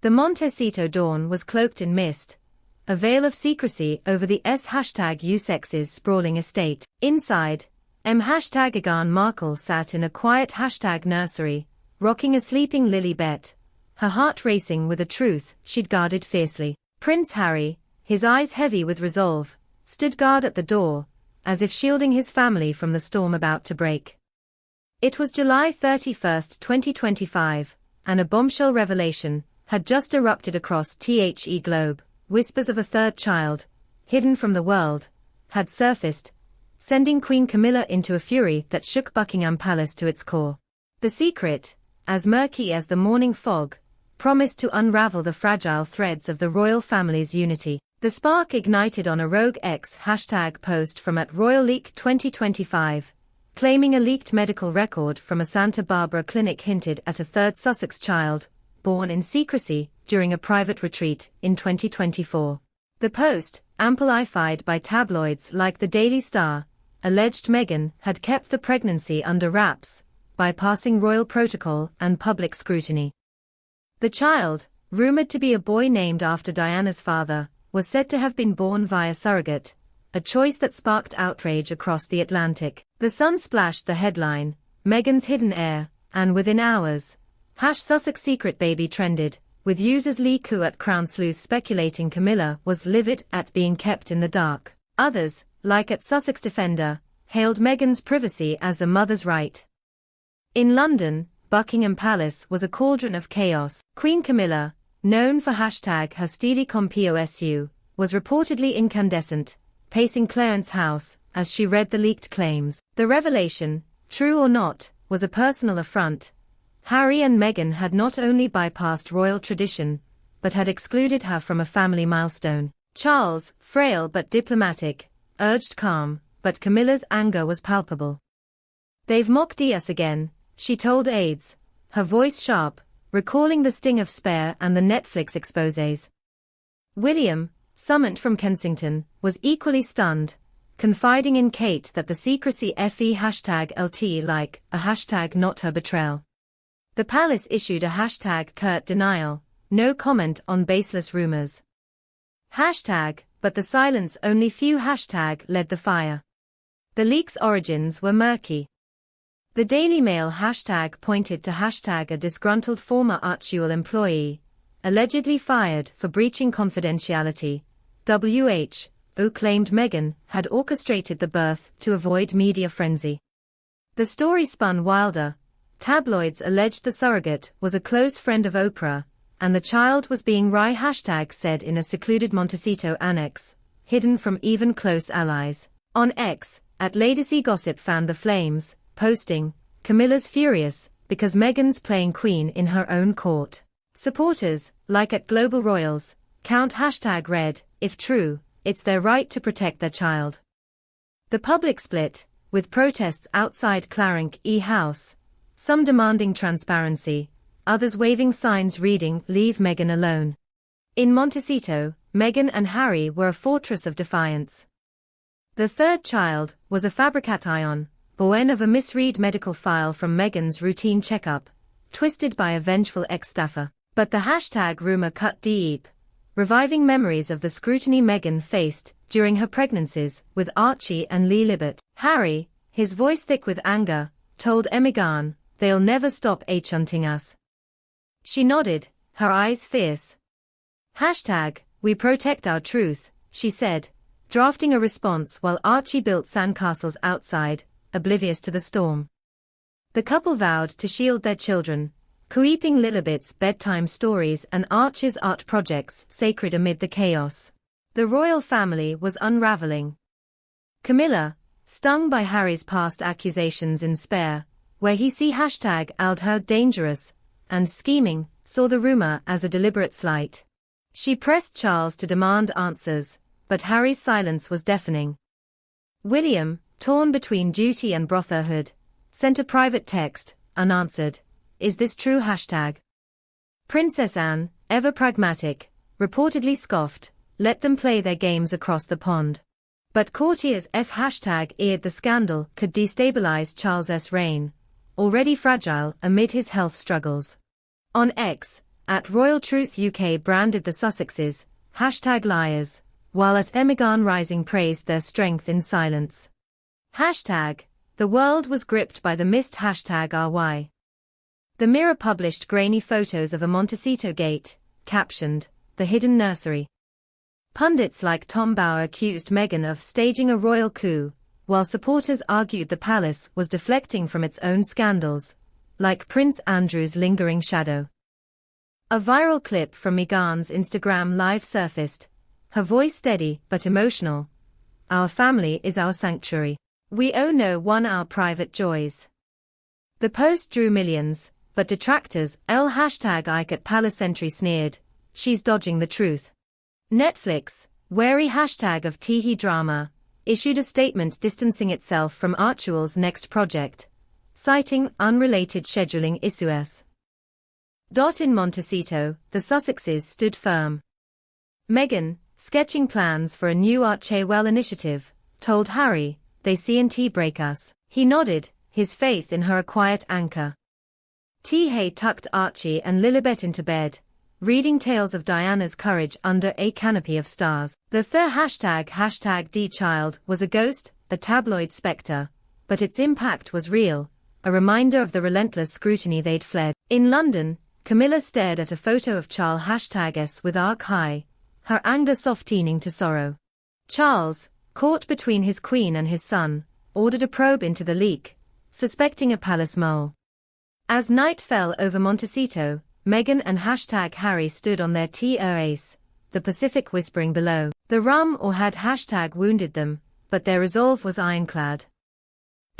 The Montecito dawn was cloaked in mist, a veil of secrecy over the #Sussexes sprawling estate. Inside, Meghan Markle sat in a quiet #nursery, rocking a sleeping Lilibet, her heart racing with a truth she'd guarded fiercely. Prince Harry, his eyes heavy with resolve, stood guard at the door, as if shielding his family from the storm about to break. It was July 31, 2025, and a bombshell revelation had just erupted across the globe. Whispers of a third child, hidden from the world, had surfaced, sending Queen Camilla into a fury that shook Buckingham Palace to its core. The secret, as murky as the morning fog, promised to unravel the fragile threads of the royal family's unity. The spark ignited on a rogue X post from @RoyalLeak 2025, claiming a leaked medical record from a Santa Barbara clinic hinted at a third Sussex child, born in secrecy, during a private retreat in 2024. The post, amplified by tabloids like the Daily Star, alleged Meghan had kept the pregnancy under wraps, bypassing royal protocol and public scrutiny. The child, rumored to be a boy named after Diana's father, was said to have been born via surrogate, a choice that sparked outrage across the Atlantic. The Sun splashed the headline, "Meghan's hidden heir," and within hours, #Sussex secret baby trended, with users Lee Koo at Crown Sleuth speculating Camilla was livid at being kept in the dark. Others, like @Sussex Defender, hailed Meghan's privacy as a mother's right. In London, Buckingham Palace was a cauldron of chaos. Queen Camilla, known for her steely composu, was reportedly incandescent, pacing Clarence House as she read the leaked claims. The revelation, true or not, was a personal affront. Harry and Meghan had not only bypassed royal tradition, but had excluded her from a family milestone. Charles, frail but diplomatic, urged calm, but Camilla's anger was palpable. "They've mocked us again," she told aides, her voice sharp, recalling the sting of Spare and the Netflix exposés. William, summoned from Kensington, was equally stunned, confiding in Kate that the secrecy #LT like a not her betrayal. The palace issued a curt denial, no comment on baseless rumors. But the silence only few led the fire. The leak's origins were murky. The Daily Mail pointed to a disgruntled former Archewell employee, allegedly fired for breaching confidentiality. WHO claimed Meghan had orchestrated the birth to avoid media frenzy. The story spun wilder. Tabloids alleged the surrogate was a close friend of Oprah, and the child was being said in a secluded Montecito annex, hidden from even close allies. On X, @Lady's Gossip fanned the flames, posting, "Camilla's furious, because Meghan's playing queen in her own court." Supporters, like @Global Royals, count #read, "If true, it's their right to protect their child." The public split, with protests outside Clarence House, some demanding transparency, others waving signs reading, "Leave Meghan alone." In Montecito, Meghan and Harry were a fortress of defiance. The third child was a fabrication, born of a misread medical file from Meghan's routine checkup, twisted by a vengeful ex-staffer. But the rumor cut deep, reviving memories of the scrutiny Meghan faced during her pregnancies with Archie and Lilibet. Harry, his voice thick with anger, told Meghan, "They'll never stop hunting us." She nodded, her eyes fierce. "We protect our truth," she said, drafting a response while Archie built sandcastles outside, oblivious to the storm. The couple vowed to shield their children, keeping Lilibet's bedtime stories and Archie's art projects sacred amid the chaos. The royal family was unraveling. Camilla, stung by Harry's past accusations in Spare, where he #ald her dangerous and scheming, saw the rumor as a deliberate slight. She pressed Charles to demand answers, but Harry's silence was deafening. William, torn between duty and brotherhood, sent a private text, unanswered. "Is this true?" Princess Anne, ever pragmatic, reportedly scoffed, "Let them play their games across the pond." But courtiers eared the scandal could destabilize Charles's reign, already fragile amid his health struggles. On X, At Royal Truth UK branded the Sussexes, #liars, while at Meghan Rising praised their strength in silence. The world was gripped by the missed #RY. The Mirror published grainy photos of a Montecito gate, captioned, "The Hidden Nursery." Pundits like Tom Bauer accused Meghan of staging a royal coup, while supporters argued the palace was deflecting from its own scandals, like Prince Andrew's lingering shadow. A viral clip from Meghan's Instagram live surfaced, her voice steady but emotional. "Our family is our sanctuary. We owe no one our private joys." The post drew millions, but detractors #Ike at Palace Sentry sneered, "She's dodging the truth." Netflix, wary of Teehee drama, issued a statement distancing itself from Archewell's next project, citing unrelated scheduling issues. In Montecito, the Sussexes stood firm. Meghan, sketching plans for a new Archewell initiative, told Harry, "They C&T break us." He nodded, his faith in her a quiet anchor. Teehee tucked Archie and Lilibet into bed, reading tales of Diana's courage under a canopy of stars. The #D-child was a ghost, a tabloid spectre, but its impact was real, a reminder of the relentless scrutiny they'd fled. In London, Camilla stared at a photo of Charles #S with arc high, her anger softening to sorrow. Charles, caught between his queen and his son, ordered a probe into the leak, suspecting a palace mole. As night fell over Montecito, Meghan and #Harry stood on their terrace, the Pacific whispering below. The rum or had #wounded them, but their resolve was ironclad.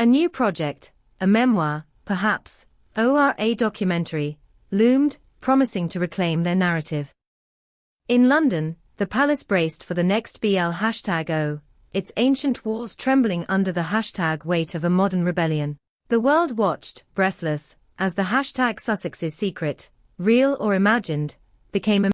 A new project, a memoir, perhaps, or a documentary, loomed, promising to reclaim their narrative. In London, the palace braced for the next BL#O, its ancient walls trembling under the #weight of a modern rebellion. The world watched, breathless, as the #Sussexes secret, real or imagined, became a